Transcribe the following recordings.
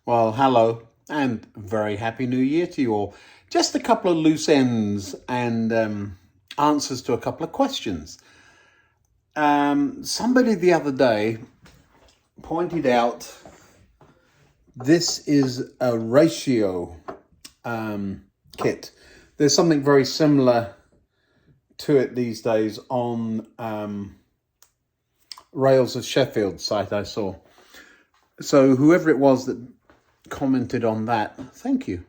Well, hello and very happy new year to you all. Just a couple of loose ends and answers to a couple of questions. Somebody the other day pointed out this is a ratio kit. There's something very similar to it these days on Rails of Sheffield site I saw. So whoever it was that commented on that, thank you.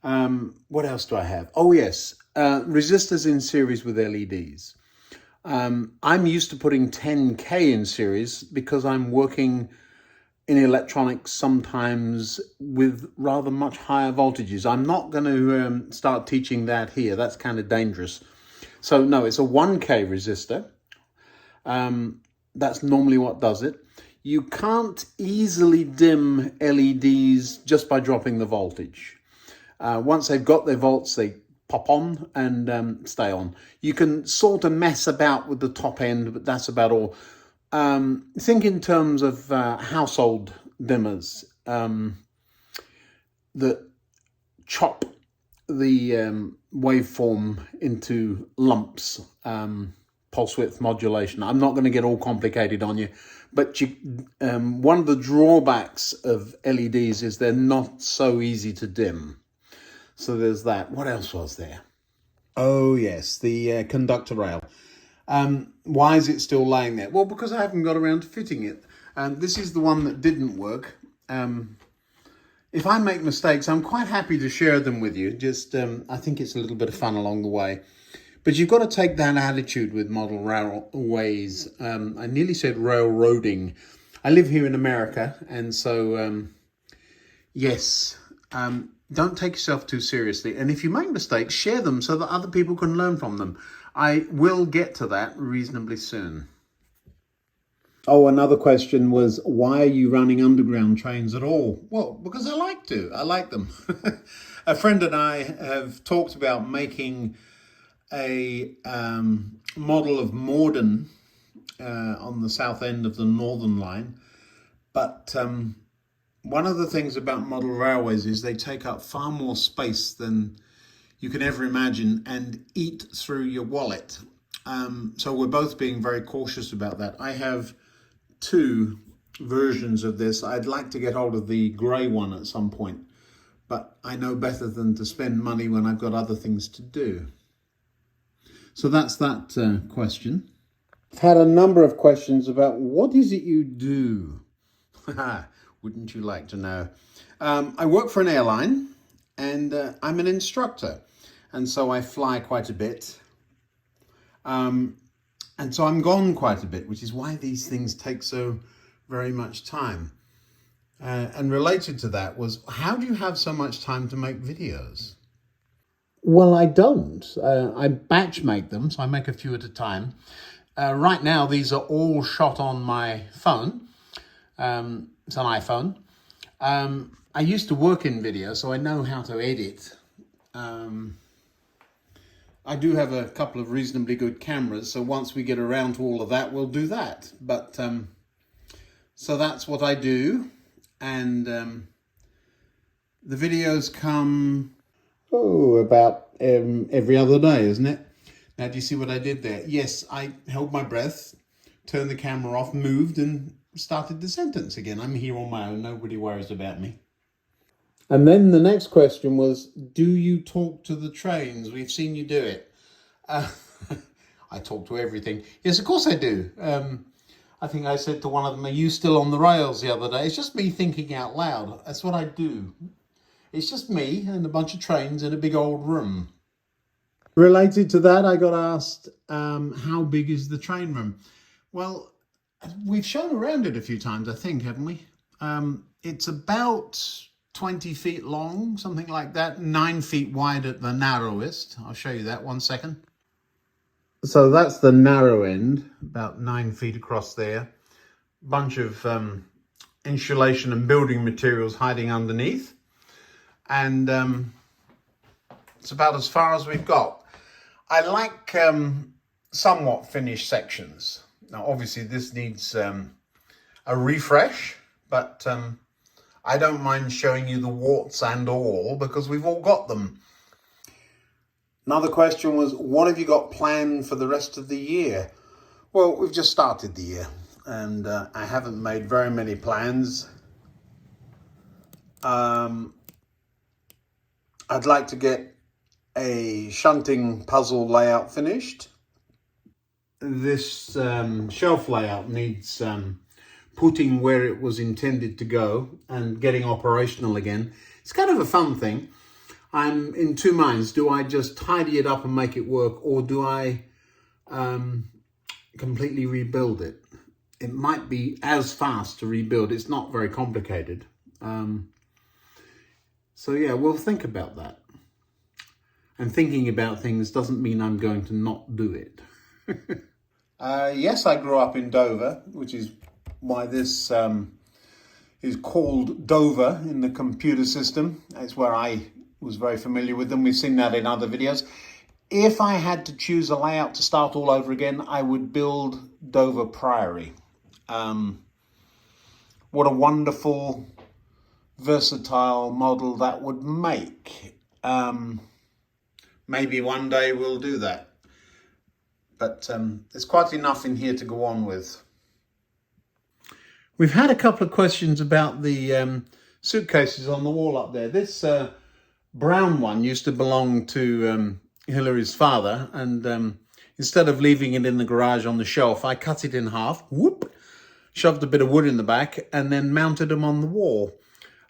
What else do I have? Oh yes, resistors in series with LEDs. I'm used to putting 10K in series because I'm working in electronics sometimes with rather much higher voltages. I'm not going to start teaching that here. That's kind of dangerous. So no, it's a 1K resistor. That's normally what does it. You can't easily dim LEDs just by dropping the voltage. Once they've got their volts, they pop on and stay on. You can sort of mess about with the top end, but that's about all. Think in terms of household dimmers that chop the waveform into lumps, pulse width modulation. I'm not going to get all complicated on you, but one of the drawbacks of LEDs is they're not so easy to dim. So there's that. What else was there? Oh yes, the conductor rail. Why is it still laying there? Well, because I haven't got around to fitting it. This is the one that didn't work. If I make mistakes, I'm quite happy to share them with you. Just I think it's a little bit of fun along the way. But you've got to take that attitude with model railways. I nearly said railroading. I live here in America, and so yes, don't take yourself too seriously. And if you make mistakes, share them so that other people can learn from them. I will get to that reasonably soon. Oh, another question was, why are you running underground trains at all? Well, because I like to. I like them. A friend and I have talked about making a model of Morden on the south end of the Northern Line. But one of the things about model railways is they take up far more space than you can ever imagine and eat through your wallet. So we're both being very cautious about that. I have two versions of this. I'd like to get hold of the grey one at some point, but I know better than to spend money when I've got other things to do. So that's that question. I've had a number of questions about what is it you do? Wouldn't you like to know? I work for an airline and I'm an instructor. And so I fly quite a bit. And so I'm gone quite a bit, which is why these things take so very much time. And related to that was, how do you have so much time to make videos? Well, I don't. I batch make them, so I make a few at a time. Right now, these are all shot on my phone. It's an iPhone. I used to work in video, so I know how to edit. I do have a couple of reasonably good cameras, so once we get around to all of that, we'll do that. But so that's what I do, and the videos come about every other day, isn't it? Now, do you see what I did there? Yes, I held my breath, turned the camera off, moved, and started the sentence again. I'm here on my own. Nobody worries about me. And then the next question was, do you talk to the trains? We've seen you do it. I talk to everything. Yes, of course I do. I think I said to one of them, are you still on the rails the other day? It's just me thinking out loud. That's what I do. It's just me and a bunch of trains in a big old room. Related to that, I got asked, how big is the train room? Well, we've shown around it a few times, I think, haven't we? It's about 20 feet long, something like that, 9 feet wide at the narrowest. I'll show you that 1 second. So that's the narrow end, about 9 feet across there. Bunch of insulation and building materials hiding underneath. And it's about as far as we've got. I like somewhat finished sections. Now, obviously, this needs a refresh, but I don't mind showing you the warts and all, because we've all got them. Another question was, what have you got planned for the rest of the year? Well, we've just started the year, and I haven't made very many plans. I'd like to get a shunting puzzle layout finished. This shelf layout needs putting where it was intended to go and getting operational again. It's kind of a fun thing. I'm in two minds. Do I just tidy it up and make it work, or do I completely rebuild it? It might be as fast to rebuild. It's not very complicated. So yeah, we'll think about that. And thinking about things doesn't mean I'm going to not do it. Yes, I grew up in Dover, which is why this is called Dover in the computer system. It's where I was very familiar with them. We've seen that in other videos. If I had to choose a layout to start all over again, I would build Dover Priory. What a wonderful, versatile model that would make. Maybe one day we'll do that. But there's quite enough in here to go on with. We've had a couple of questions about the suitcases on the wall up there. This brown one used to belong to Hillary's father, and instead of leaving it in the garage on the shelf, I cut it in half, whoop, shoved a bit of wood in the back, and then mounted them on the wall.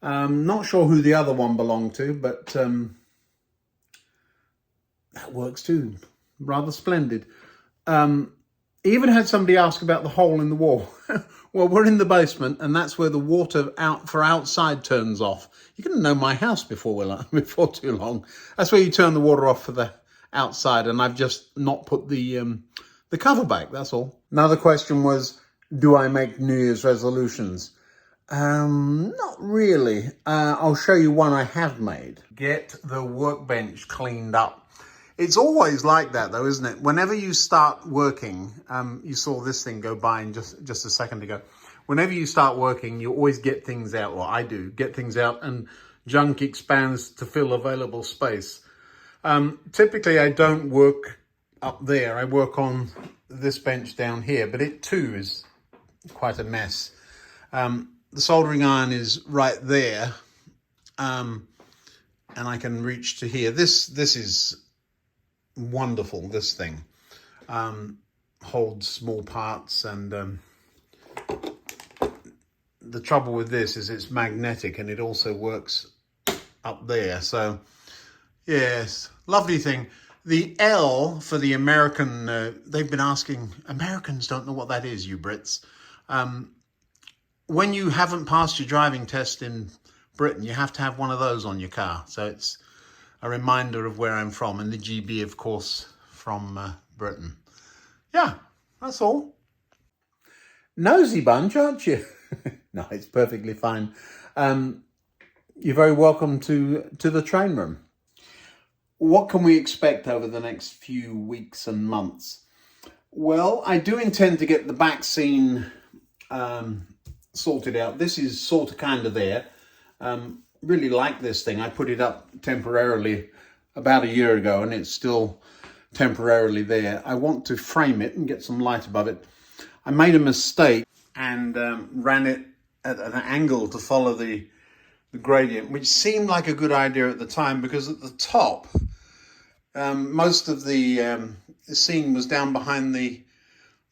Not sure who the other one belonged to, but that works too. Rather splendid. Even had somebody ask about the hole in the wall. Well, we're in the basement, and that's where the water for outside turns off. You're going to know my house before too long. That's where you turn the water off for the outside, and I've just not put the cover back, that's all. Another question was, do I make New Year's resolutions? Not really. I'll show you one I have made. Get the workbench cleaned up. It's always like that though, isn't it? Whenever you start working, you saw this thing go by in just a second ago. Whenever you start working, you always get things out, or I do, get things out, and junk expands to fill available space. Typically I don't work up there. I work on this bench down here, but it too is quite a mess. The soldering iron is right there, and I can reach to here. This is wonderful, this thing. Holds small parts, and the trouble with this is it's magnetic, and it also works up there. So yes, lovely thing. The L for the American, they've been asking, Americans don't know what that is, you Brits. When you haven't passed your driving test in Britain, you have to have one of those on your car. So it's a reminder of where I'm from, and the GB, of course, from Britain. Yeah, that's all. Nosy bunch, aren't you? No, it's perfectly fine. You're very welcome to the train room. What can we expect over the next few weeks and months? Well, I do intend to get the Backscene sorted out. This is sort of kind of there. Really like this thing. I put it up temporarily about a year ago, and it's still temporarily there. I want to frame it and get some light above it. I made a mistake and ran it at an angle to follow the gradient, which seemed like a good idea at the time, because at the top, most of the scene was down behind the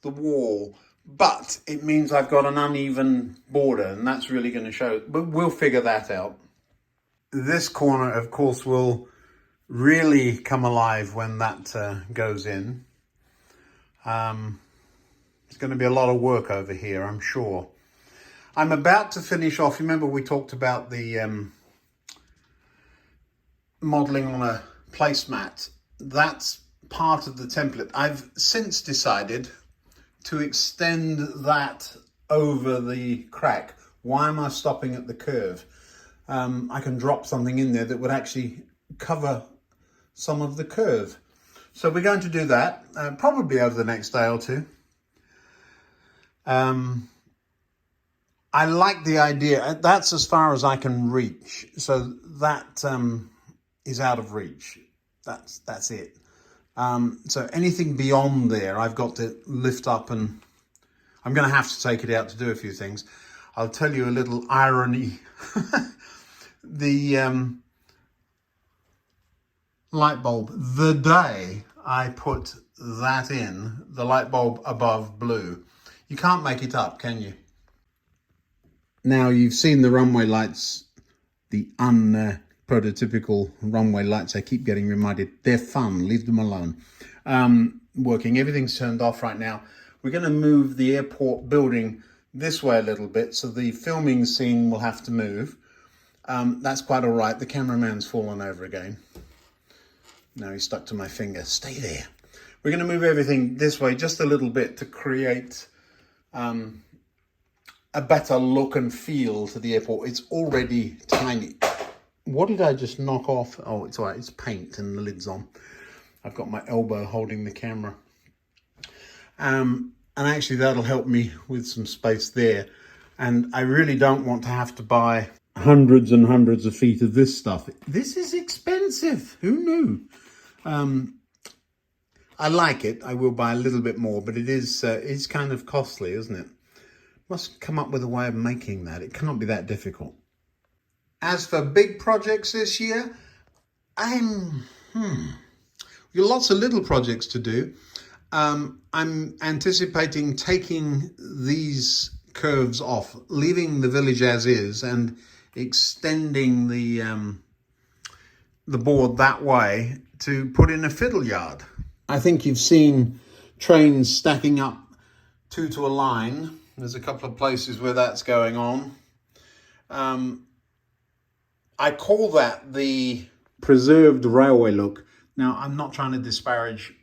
wall, but it means I've got an uneven border, and that's really going to show. But we'll figure that out. This corner, of course, will really come alive when that goes in. It's going to be a lot of work over here, I'm sure. I'm about to finish off. Remember, we talked about the modeling on a placemat. That's part of the template. I've since decided to extend that over the crack. Why am I stopping at the curve? I can drop something in there that would actually cover some of the curve. So we're going to do that probably over the next day or two. I like the idea. That's as far as I can reach. So that is out of reach. That's it. So anything beyond there, I've got to lift up, and I'm going to have to take it out to do a few things. I'll tell you a little irony. The light bulb, the day I put that in, the light bulb above blue, you can't make it up, can you? Now, you've seen the runway lights, the prototypical runway lights. I keep getting reminded. They're fun. Leave them alone. Working. Everything's turned off right now. We're going to move the airport building this way a little bit, so the filming scene will have to move. That's quite all right. The cameraman's fallen over again. Now he's stuck to my finger. Stay there. We're going to move everything this way just a little bit to create a better look and feel to the airport. It's already tiny. What did I just knock off? Oh, it's all right. It's paint and the lid's on. I've got my elbow holding the camera. And actually that'll help me with some space there. And I really don't want to have to buy hundreds and hundreds of feet of this stuff. This is expensive. Who knew? I like it. I will buy a little bit more, but it is it's kind of costly, isn't it? Must come up with a way of making that. It cannot be that difficult. As for big projects this year, we've got lots of little projects to do. I'm anticipating taking these curves off, leaving the village as is, and extending the board that way to put in a fiddle yard. I think you've seen trains stacking up two to a line. There's a couple of places where that's going on. I call that the preserved railway look. Now, I'm not trying to disparage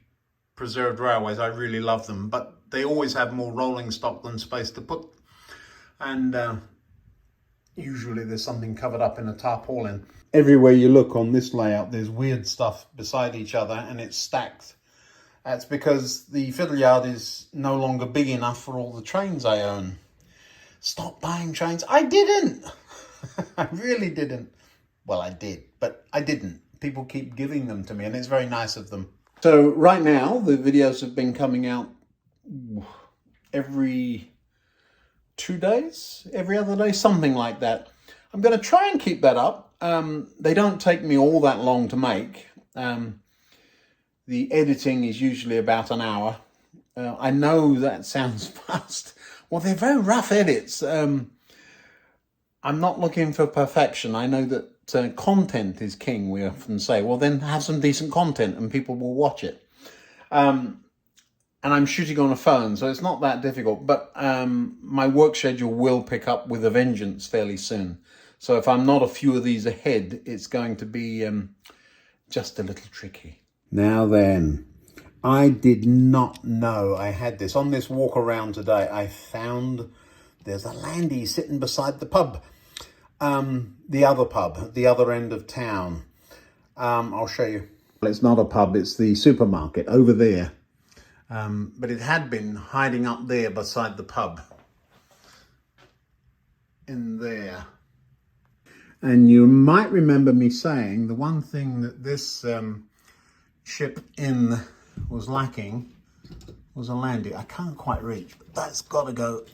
preserved railways. I really love them, but they always have more rolling stock than space to put. And usually there's something covered up in a tarpaulin. Everywhere you look on this layout, there's weird stuff beside each other and it's stacked. That's because the fiddle yard is no longer big enough for all the trains I own. Stop buying trains. I didn't. I really didn't. Well, I did, but I didn't. People keep giving them to me and it's very nice of them. So right now, the videos have been coming out every 2 days, every other day, something like that. I'm going to try and keep that up. They don't take me all that long to make. The editing is usually about an hour. I know that sounds fast. Well, they're very rough edits. I'm not looking for perfection. I know that content is king, we often say. Well, then have some decent content and people will watch it. And I'm shooting on a phone, so it's not that difficult. But my work schedule will pick up with a vengeance fairly soon. So if I'm not a few of these ahead, it's going to be just a little tricky. Now then, I did not know I had this. On this walk around today, I found there's a landy sitting beside the pub. The other pub, the other end of town. I'll show you. Well, it's not a pub, it's the supermarket over there. But it had been hiding up there beside the pub. In there. And you might remember me saying the one thing that this ship in was lacking was a landy. I can't quite reach, but that's got to go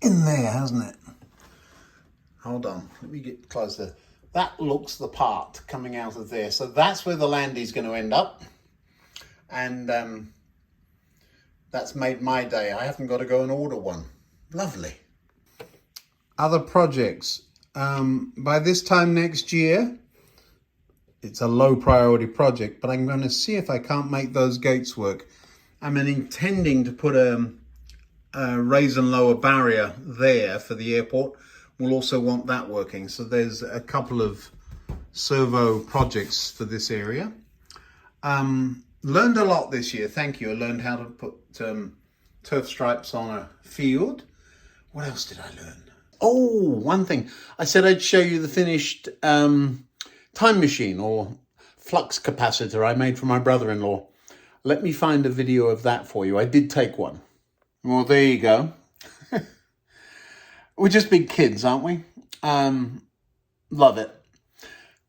in there, hasn't it? Hold on, let me get closer. That looks the part coming out of there. So that's where the landy's going to end up. And that's made my day. I haven't got to go and order one. Lovely. Other projects. By this time next year, it's a low priority project, but I'm going to see if I can't make those gates work. I'm intending to put a raise and lower barrier there for the airport. We'll also want that working. So there's a couple of servo projects for this area. Learned a lot this year, thank you. I learned how to put turf stripes on a field. What else did I learn? Oh, one thing. I said I'd show you the finished time machine or flux capacitor I made for my brother-in-law. Let me find a video of that for you. I did take one. Well, there you go. We're just big kids, aren't we? Love it.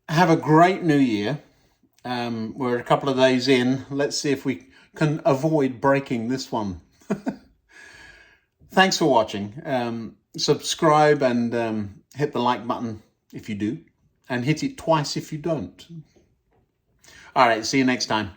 Have a great new year. We're a couple of days in. Let's see if we can avoid breaking this one. Thanks for watching. Subscribe and hit the like button if you do, and hit it twice if you don't. All right, see you next time.